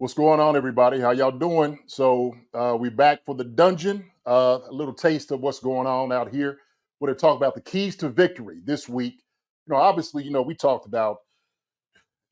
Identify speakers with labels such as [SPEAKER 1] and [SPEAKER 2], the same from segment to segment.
[SPEAKER 1] What's going on, everybody? How y'all doing? So we back for the dungeon. A little taste of what's going on out here. We're going to talk about the keys to victory this week. Obviously, we talked about,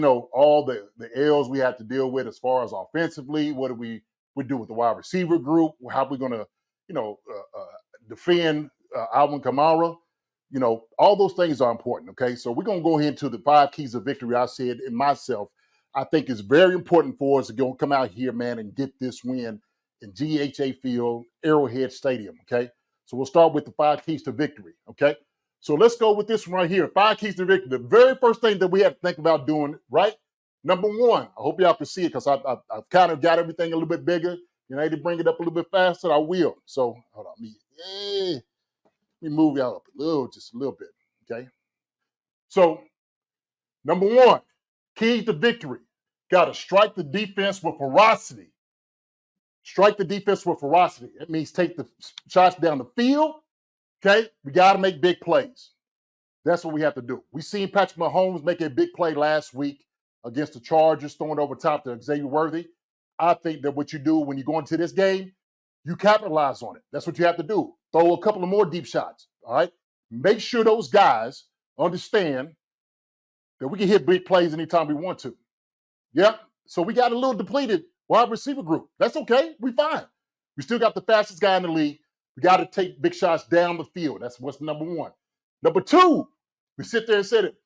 [SPEAKER 1] all the L's we have to deal with as far as offensively. What do we do with the wide receiver group? How are we going to, defend Alvin Kamara? All those things are important. Okay, so we're going to go into the 5 keys of victory. I said in myself. I think it's very important for us to go come out here, man, and get this win in GHA Field, Arrowhead Stadium, okay? So we'll start with the 5 keys to victory, okay? So let's go with this one right here, 5 keys to victory. The very first thing that we have to think about doing, right? Number 1, I hope y'all can see it because I've kind of got everything a little bit bigger. I need to bring it up a little bit faster, I will. So hold on, let me move y'all up just a little bit, okay? So number 1, key to victory. Got to strike the defense with ferocity. Strike the defense with ferocity. It means take the shots down the field. Okay? We got to make big plays. That's what we have to do. We seen Patrick Mahomes make a big play last week against the Chargers, throwing over top to Xavier Worthy. I think that what you do when you go into this game, you capitalize on it. That's what you have to do. Throw a couple of more deep shots. All right? Make sure those guys understand that we can hit big plays anytime we want to. Yep. So we got a little depleted wide receiver group. That's okay. We fine. We still got the fastest guy in the league. We got to take big shots down the field. That's what's number 1. Number 2, we sit there and said it.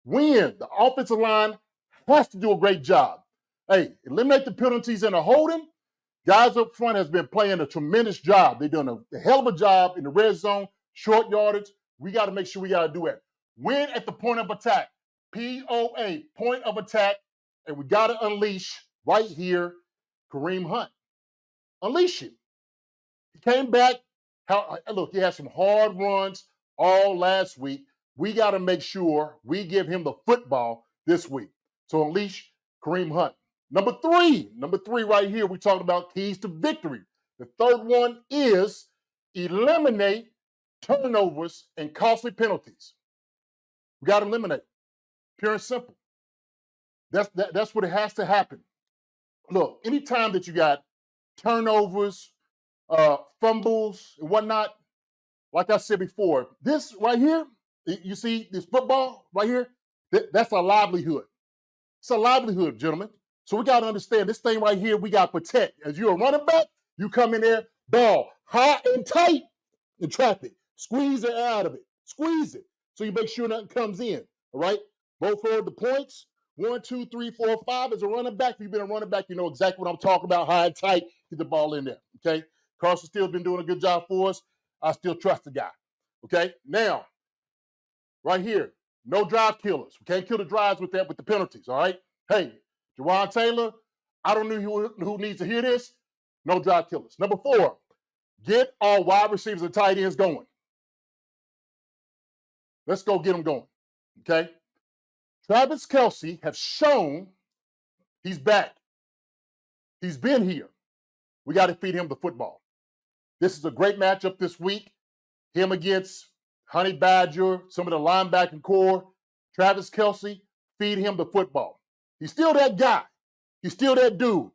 [SPEAKER 1] Win. The offensive line has to do a great job. Hey, eliminate the penalties and the holding. Guys up front has been playing a tremendous job. They're doing a hell of a job in the red zone, short yardage. We got to make sure we got to do it. Win at the point of attack. POA, point of attack. And we got to unleash right here Kareem Hunt. Unleash him. He came back. Look, he had some hard runs all last week. We got to make sure we give him the football this week. So unleash Kareem Hunt. Number three right here, we talked about keys to victory. The third one is eliminate turnovers and costly penalties. We got to eliminate. Pure and simple. That's what it has to happen. Look, anytime that you got turnovers, fumbles, and whatnot, like I said before, this right here, you see this football right here, that's a livelihood. It's a livelihood, gentlemen. So we got to understand this thing right here, we got to protect. As you're a running back, you come in there, ball high and tight in traffic. Squeeze the air out of it. Squeeze it. So you make sure nothing comes in. All right? Both for the points. 1, 2, 3, 4, 5 as a running back. If you've been a running back, you know exactly what I'm talking about. High and tight, get the ball in there. Okay? Carson still been doing a good job for us. I still trust the guy. Okay? Now, right here, no drive killers. We can't kill the drives with the penalties. All right? Hey, Jawan Taylor, I don't know who needs to hear this. No drive killers. Number 4, get our wide receivers and tight ends going. Let's go get them going. Okay? Travis Kelce has shown he's back. He's been here. We got to feed him the football. This is a great matchup this week. Him against Honey Badger, some of the linebacking core. Travis Kelce, feed him the football. He's still that guy. He's still that dude.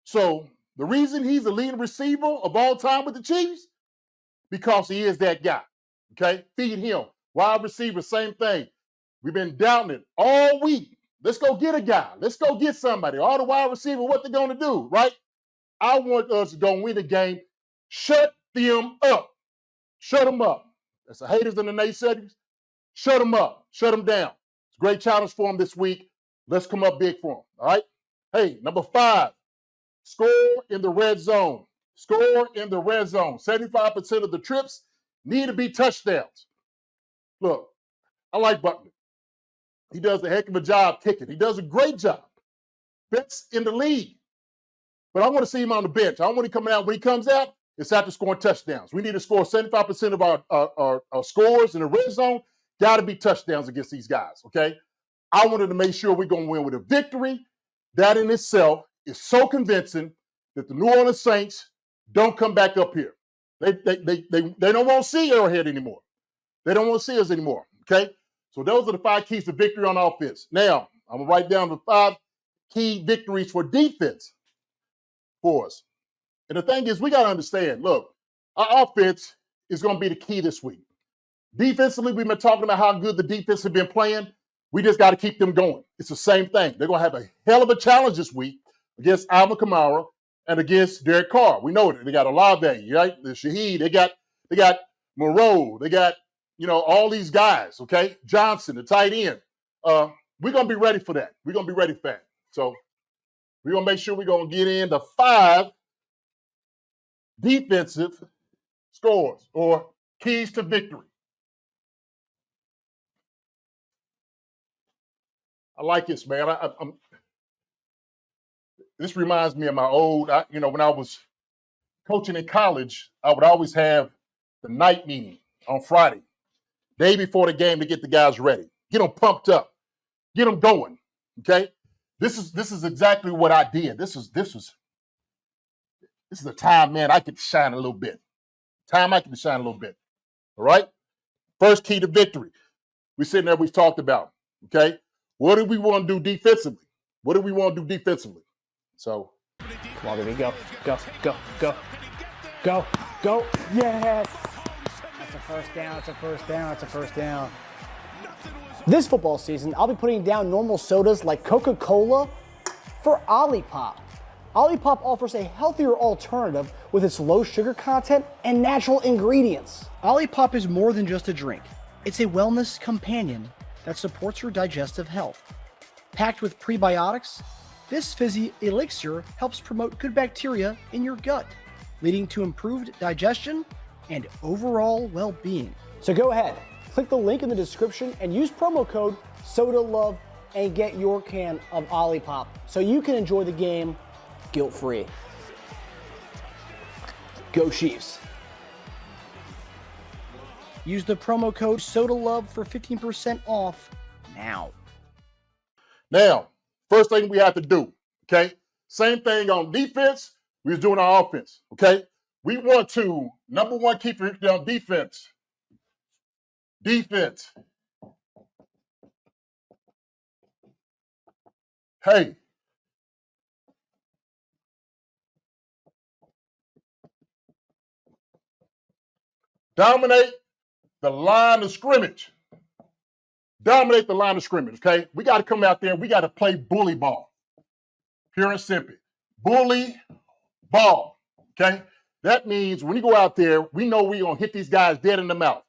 [SPEAKER 1] So the reason he's the leading receiver of all time with the Chiefs, because he is that guy. Okay? Feed him. Wide receiver, same thing. We've been doubting it all week. Let's go get a guy. Let's go get somebody. All the wide receiver, what they're going to do, right? I want us to go win the game. Shut them up. Shut them up. That's the haters and the naysayers. Shut them up. Shut them down. It's a great challenge for them this week. Let's come up big for them, all right? Hey, number 5, score in the red zone. Score in the red zone. 75% of the trips need to be touchdowns. Look, I like Buckner. He does a heck of a job kicking. He does a great job. Best in the league. But I want to see him on the bench. I want him coming out. When he comes out, it's after scoring touchdowns. We need to score 75% of our scores in the red zone. Got to be touchdowns against these guys, okay? I wanted to make sure we're going to win with a victory. That in itself is so convincing that the New Orleans Saints don't come back up here. They don't want to see Arrowhead anymore. They don't want to see us anymore, okay? So those are the 5 keys to victory on offense. Now, I'm going to write down the 5 key victories for defense. for us. And the thing is, we got to understand, look, our offense is going to be the key this week. Defensively, we've been talking about how good the defense have been playing. We just got to keep them going. It's the same thing. They're going to have a hell of a challenge this week against Alvin Kamara and against Derek Carr. We know that they got Olave, right? The Shaheed. They got Moreau. They got, all these guys, okay? Johnson, the tight end. We're going to be ready for that. We're going to be ready for that. So we're going to make sure we're going to get in the 5 defensive scores or keys to victory. I like this, man. This reminds me of my old, when I was coaching in college, I would always have the night meeting on Friday, day before the game, to get the guys ready, get them pumped up, get them going. Okay, this is exactly what I did. This is the time, man, I could shine a little bit. All right. First key to victory. We're sitting there. We talked about. Okay. What do we want to do defensively? So,
[SPEAKER 2] come on, baby, go. Yes! That's a first down. This football season, I'll be putting down normal sodas like Coca-Cola for Olipop. Olipop offers a healthier alternative with its low sugar content and natural ingredients. Olipop is more than just a drink. It's a wellness companion that supports your digestive health. Packed with prebiotics, this fizzy elixir helps promote good bacteria in your gut, leading to improved digestion and overall well-being. So go ahead, click the link in the description and use promo code SODALOVE and get your can of Olipop so you can enjoy the game guilt-free. Go Chiefs. Use the promo code SODALOVE for 15% off now.
[SPEAKER 1] Now, first thing we have to do, okay? Same thing on defense, we was doing our offense, okay? We want to, number one, keep it on defense. Hey. Dominate the line of scrimmage. Okay? We got to come out there and we got to play bully ball. Pure and simple. Bully ball. Okay? That means when you go out there, we know we're going to hit these guys dead in the mouth.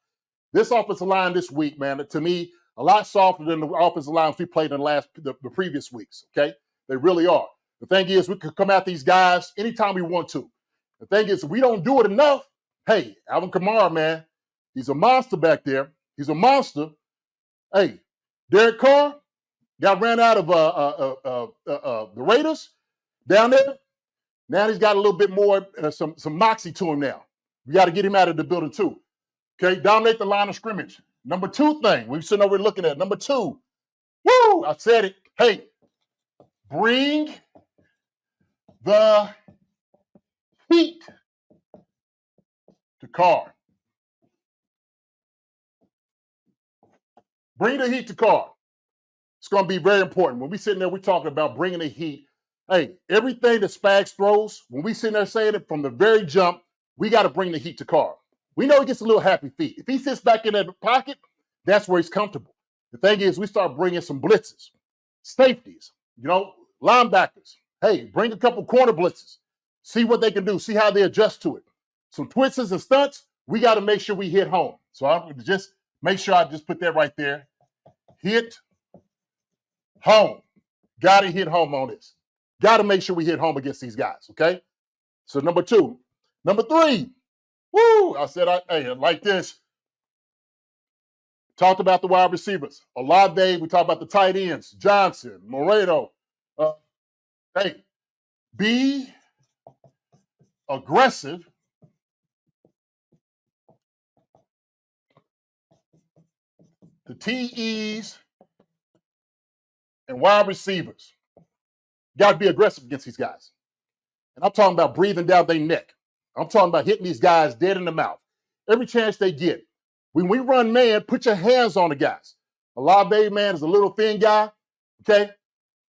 [SPEAKER 1] This offensive line this week, man, to me, a lot softer than the offensive lines we played in the previous weeks. Okay? They really are. The thing is, we could come at these guys anytime we want to. The thing is, if we don't do it enough, hey, Alvin Kamara, man, he's a monster back there. He's a monster. Hey, Derek Carr got ran out of the Raiders down there. Now he's got a little bit more, some moxie to him now. We got to get him out of the building too. Okay, dominate the line of scrimmage. Number 2 thing, we're sitting over looking at. Number 2, woo, I said it. Hey, bring the heat to Carr. Bring the heat to Carr. It's going to be very important. When we sitting there, we're talking about bringing the heat. Hey, everything that Spags throws, when we sitting there saying it from the very jump, we got to bring the heat to Carr. We know he gets a little happy feet. If he sits back in that pocket, that's where he's comfortable. The thing is, we start bringing some blitzes, safeties, linebackers. Hey, bring a couple corner blitzes. See what they can do. See how they adjust to it. Some twists and stunts, we got to make sure we hit home. So I just make sure I just put that right there. Hit home. Got to hit home on this. Got to make sure we hit home against these guys, okay? So number 2. Number 3, woo, I said, I like this. Talked about the wide receivers. Olave, we talked about the tight ends. Johnson, Moreau. Hey, be aggressive. The TEs and wide receivers. Got to be aggressive against these guys. And I'm talking about breathing down their neck. I'm talking about hitting these guys dead in the mouth. Every chance they get. When we run man, put your hands on the guys. Olave, man, is a little thin guy. Okay?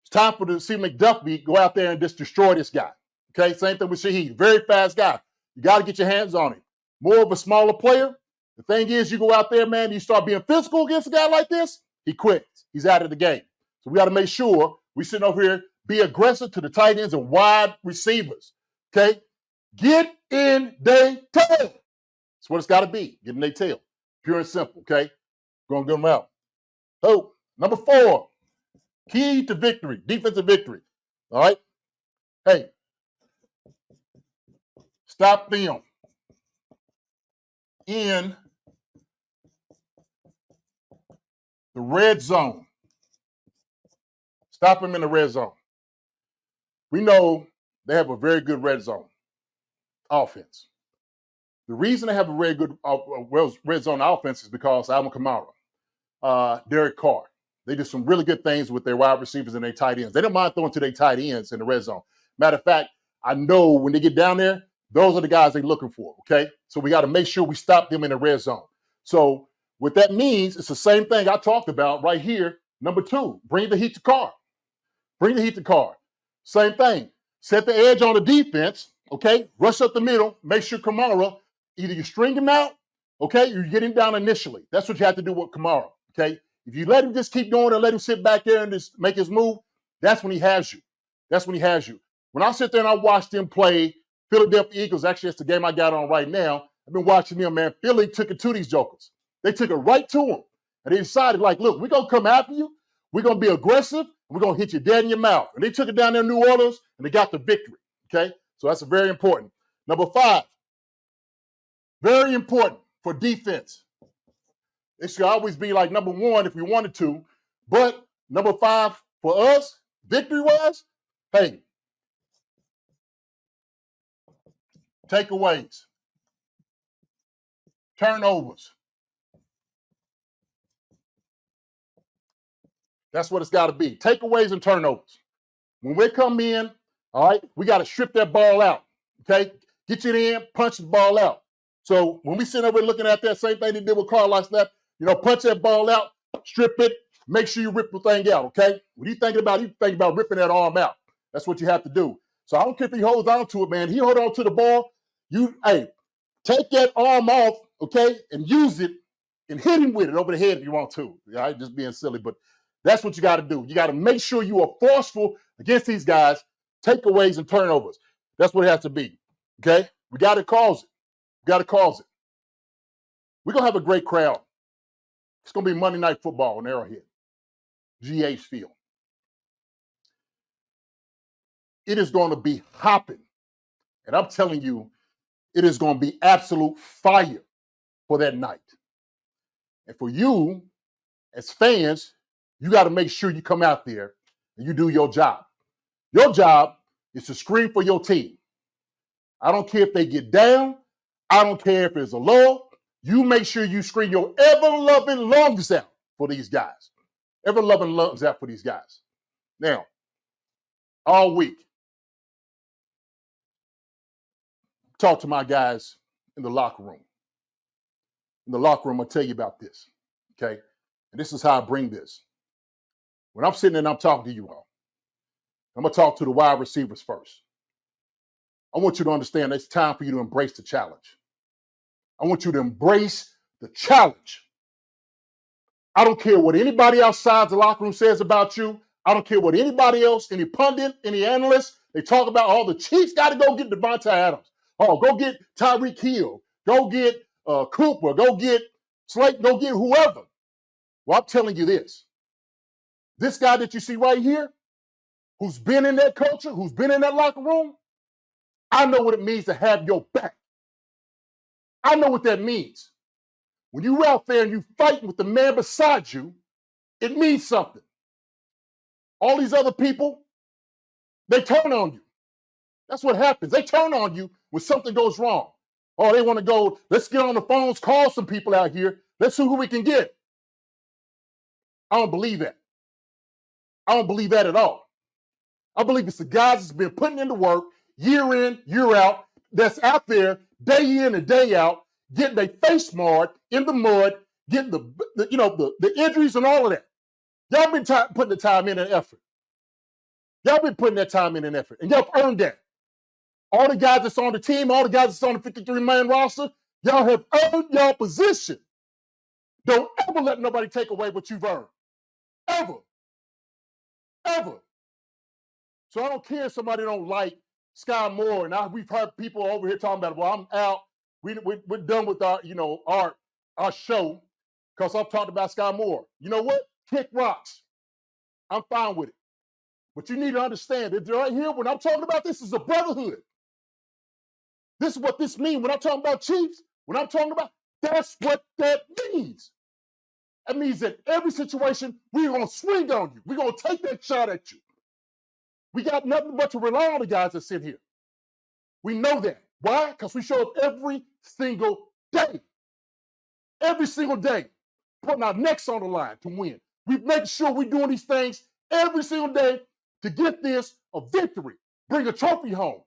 [SPEAKER 1] It's time for the C. McDuffie go out there and just destroy this guy. Okay, same thing with Shaheed. Very fast guy. You got to get your hands on him. More of a smaller player. The thing is, you go out there, man, you start being physical against a guy like this, he quits. He's out of the game. So we got to make sure we sitting over here, be aggressive to the tight ends and wide receivers. Okay? Get in their tail. That's what it's got to be. Get in their tail. Pure and simple, okay? Going to get them out. So, number 4, key to victory, defensive victory. All right? Hey, stop them in the red zone. Stop them in the red zone. We know they have a very good red zone offense. The reason they have a very good red zone offense is because Alvin Kamara, Derek Carr, they did some really good things with their wide receivers and their tight ends. They don't mind throwing to their tight ends in the red zone. Matter of fact, I know when they get down there, those are the guys they're looking for, okay? So we got to make sure we stop them in the red zone. So what that means, it's the same thing I talked about right here. Number 2, bring the heat to Carr. Bring the heat to Carr. Same thing. Set the edge on the defense, okay? Rush up the middle. Make sure Kamara, either you string him out, okay, or you get him down initially. That's what you have to do with Kamara, okay? If you let him just keep going and let him sit back there and just make his move, that's when he has you. That's when he has you. When I sit there and I watch them play Philadelphia Eagles, actually it's the game I got on right now. I've been watching them, man. Philly took it to these jokers. They took it right to them. And they decided, like, look, we're going to come after you. We're going to be aggressive. We're going to hit you dead in your mouth. And they took it down there in New Orleans, and they got the victory, okay? So that's very important. Number 5, very important for defense. It should always be like number 1 if we wanted to. But number 5 for us, victory-wise, hey, takeaways, turnovers. That's what it's got to be. Takeaways and turnovers. When we come in, all right, we got to strip that ball out, okay? Get you in, punch the ball out. So when we sit over looking at that same thing they did with Carl last snap, punch that ball out, strip it, make sure you rip the thing out, okay? What are you thinking about? You think about ripping that arm out. That's what you have to do. So I don't care if he holds on to it, man. He hold on to the ball. Take that arm off, okay, and use it and hit him with it over the head if you want to. All right, just being silly, but that's what you got to do. You got to make sure you are forceful against these guys, takeaways and turnovers. That's what it has to be, okay? We got to cause it. We got to cause it. We're going to have a great crowd. It's going to be Monday Night Football in Arrowhead, GH Field. It is going to be hopping. And I'm telling you, it is going to be absolute fire for that night. And for you, as fans, you got to make sure you come out there and you do your job. Your job is to scream for your team. I don't care if they get down. I don't care if it's a low. You make sure you scream your ever-loving lungs out for these guys. Ever-loving lungs out for these guys. Now, all week, talk to my guys in the locker room. In the locker room, I'll tell you about this, okay? And this is how I bring this. When I'm sitting and I'm talking to you all, I'm going to talk to the wide receivers first. I want you to understand it's time for you to embrace the challenge. I want you to embrace the challenge. I don't care what anybody outside the locker room says about you. I don't care what anybody else, any pundit, any analyst, they talk about, the Chiefs got to go get Devontae Adams. Oh, go get Tyreek Hill. Go get Cooper. Go get Slate. Go get whoever. Well, I'm telling you this. This guy that you see right here, who's been in that culture, who's been in that locker room, I know what it means to have your back. I know what that means. When you're out there and you fighting with the man beside you, it means something. All these other people, they turn on you. That's what happens. They turn on you when something goes wrong. Oh, they want to go, let's get on the phones, call some people out here. Let's see who we can get. I don't believe that. I don't believe that at all. I believe it's the guys that's been putting in the work year in, year out, that's out there day in and day out, getting their face marred in the mud, getting the injuries and all of that. Y'all been putting the time in and effort. Y'all been putting that time in and effort, and y'all earned that. All the guys that's on the team, all the guys that's on the 53-man roster, y'all have earned your position. Don't ever let nobody take away what you've earned. Ever. Ever. So I don't care if somebody don't like Sky Moore. And we've heard people over here talking about, well, I'm out. We're done with our show because I've talked about Sky Moore. You know what? Kick rocks. I'm fine with it. But you need to understand that right here, when I'm talking about this, is a brotherhood. This is what this means. When I'm talking about Chiefs, when I'm talking about, that's what that means. That means that every situation, we're going to swing on you. We're going to take that shot at you. We got nothing but to rely on the guys that sit here. We know that. Why? Because we show up every single day. Every single day. Putting our necks on the line to win. We make sure we're doing these things every single day to get this a victory. Bring a trophy home.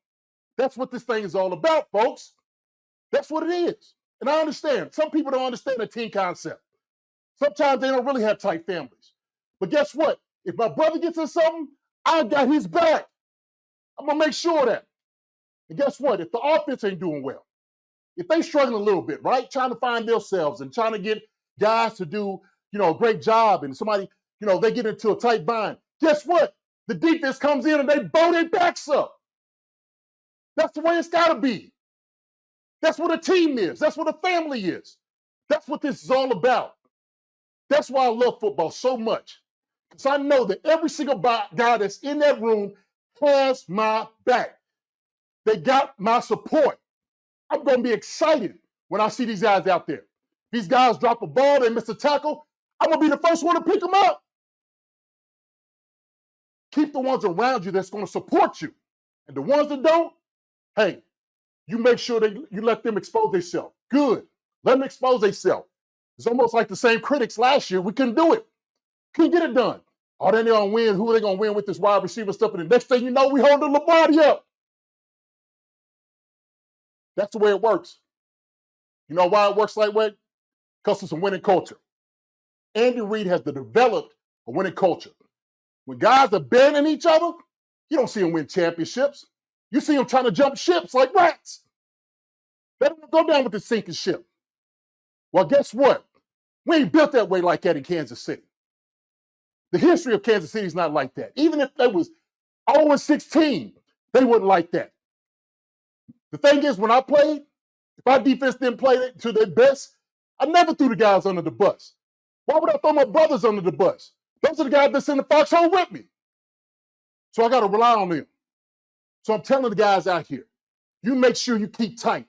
[SPEAKER 1] That's what this thing is all about, folks. That's what it is. And I understand. Some people don't understand the team concept. Sometimes they don't really have tight families. But guess what? If my brother gets in something, I got his back. I'm going to make sure of that. And guess what? If the offense ain't doing well, if they struggling a little bit, right, trying to find themselves and trying to get guys to do, a great job, and somebody, they get into a tight bind, guess what? The defense comes in and they bow their backs up. That's the way it's got to be. That's what a team is. That's what a family is. That's what this is all about. That's why I love football so much. Because I know that every single guy that's in that room has my back. They got my support. I'm going to be excited when I see these guys out there. These guys drop a ball, they miss a tackle, I'm going to be the first one to pick them up. Keep the ones around you that's going to support you. And the ones that don't, hey, you make sure that you let them expose themselves. Good. Let them expose themselves. It's almost like the same critics last year. We couldn't do it. Couldn't get it done. Oh, then they're going to win. Who are they going to win with this wide receiver stuff? And the next thing you know, we hold the Lombardi up. That's the way it works. You know why it works that way? Because it's a winning culture. Andy Reid has developed a winning culture. When guys are banning each other, you don't see them win championships. You see them trying to jump ships like rats. They don't go down with the sinking ship. Well, guess what? We ain't built that way like that in Kansas City. The history of Kansas City is not like that. Even if they was 0-16, they wouldn't like that. The thing is, when I played, if our defense didn't play to their best, I never threw the guys under the bus. Why would I throw my brothers under the bus? Those are the guys that's in the foxhole with me. So I got to rely on them. So I'm telling the guys out here, you make sure you keep tight.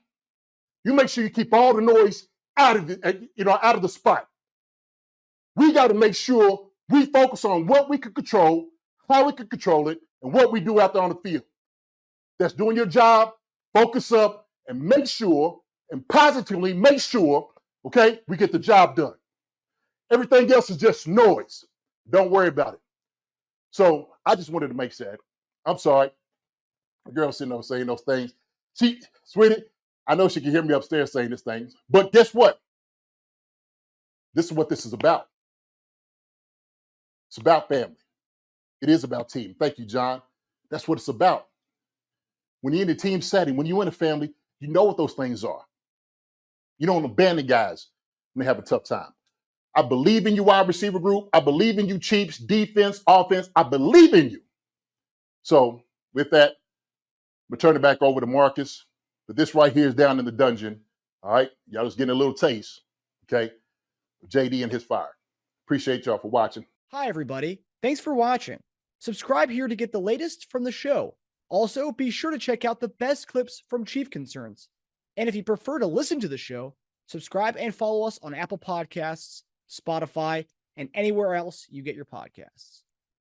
[SPEAKER 1] You make sure you keep all the noise out of the spot. We got to make sure we focus on what we can control, how we can control it, and what we do out there on the field. That's doing your job, focus up, and make sure, and positively make sure, okay, we get the job done. Everything else is just noise. Don't worry about it. So I just wanted to make that. I'm sorry. The girl sitting there saying those things. Sweetie, I know she can hear me upstairs saying these things, but guess what? This is what this is about. It's about family. It is about team. Thank you, John. That's what it's about. When you're in a team setting, when you're in a family, you know what those things are. You don't abandon guys when they have a tough time. I believe in you, wide receiver group. I believe in you, Chiefs, defense, offense. I believe in you. So with that, we'll turn it back over to Marcus. But this right here is down in the dungeon. All right. Y'all just getting a little taste. Okay. JD and his fire. Appreciate y'all for watching.
[SPEAKER 2] Hi, everybody. Thanks for watching. Subscribe here to get the latest from the show. Also, be sure to check out the best clips from Chief Concerns. And if you prefer to listen to the show, subscribe and follow us on Apple Podcasts, Spotify, and anywhere else you get your podcasts.